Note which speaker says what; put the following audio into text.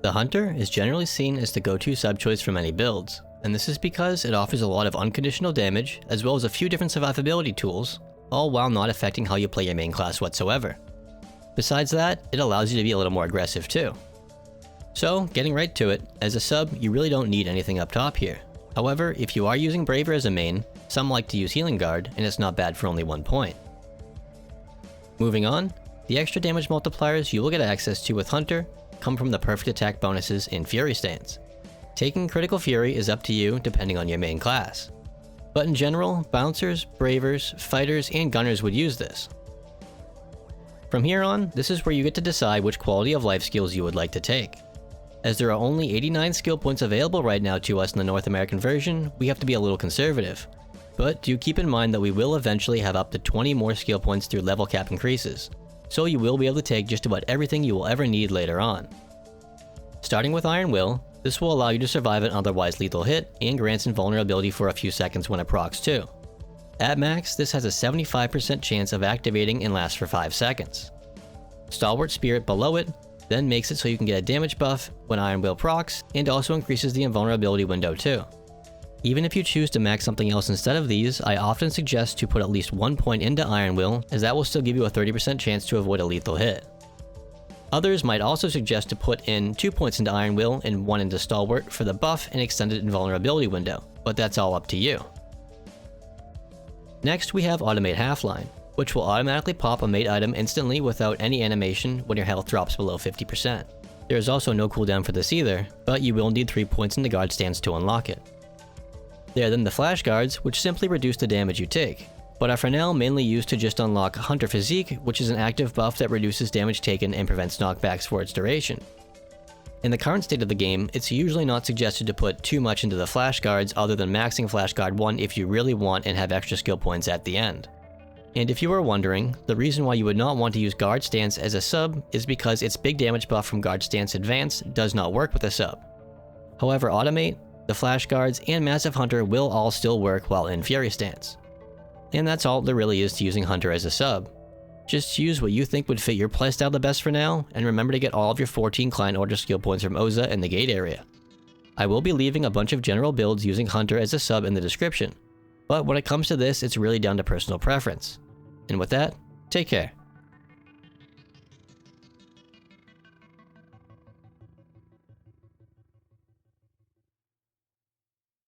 Speaker 1: The Hunter is generally seen as the go-to sub-choice for many builds, and this is because it offers a lot of unconditional damage as well as a few different survivability tools, all while not affecting how you play your main class whatsoever. Besides that, it allows you to be a little more aggressive too. So, getting right to it, as a sub, you really don't need anything up top here. However, if you are using Braver as a main, some like to use Healing Guard, and it's not bad for only 1 point. Moving on, the extra damage multipliers you will get access to with Hunter come from the perfect attack bonuses in Fury Stance. Taking Critical Fury is up to you depending on your main class. But in general, Bouncers, Bravers, Fighters, and Gunners would use this. From here on, this is where you get to decide which quality of life skills you would like to take. As there are only 89 skill points available right now to us in the North American version, we have to be a little conservative. But do keep in mind that we will eventually have up to 20 more skill points through level cap increases, so you will be able to take just about everything you will ever need later on. Starting with Iron Will, this will allow you to survive an otherwise lethal hit and grants invulnerability for a few seconds when it procs too. At max, this has a 75% chance of activating and lasts for 5 seconds. Stalwart Spirit below it then makes it so you can get a damage buff when Iron Will procs, and also increases the invulnerability window too. Even if you choose to max something else instead of these, I often suggest to put at least 1 point into Iron Will, as that will still give you a 30% chance to avoid a lethal hit. Others might also suggest to put in 2 points into Iron Will and 1 into Stalwart for the buff and extended invulnerability window, but that's all up to you. Next we have Automate Halfline, which will automatically pop a mate item instantly without any animation when your health drops below 50%. There is also no cooldown for this either, but you will need 3 points into Guard Stance to unlock it. There are then the Flash Guards, which simply reduce the damage you take, but are for now mainly used to just unlock Hunter Physique, which is an active buff that reduces damage taken and prevents knockbacks for its duration. In the current state of the game, it's usually not suggested to put too much into the Flash Guards other than maxing Flash Guard 1 if you really want and have extra skill points at the end. And if you were wondering, the reason why you would not want to use Guard Stance as a sub is because its big damage buff from Guard Stance Advance does not work with a sub. However, Automate, the Flash Guards, and Massive Hunter will all still work while in Fury Stance. And that's all there really is to using Hunter as a sub. Just use what you think would fit your playstyle the best for now, and remember to get all of your 14 client order skill points from Oza in the gate area. I will be leaving a bunch of general builds using Hunter as a sub in the description, but when it comes to this, it's really down to personal preference. And with that, take care.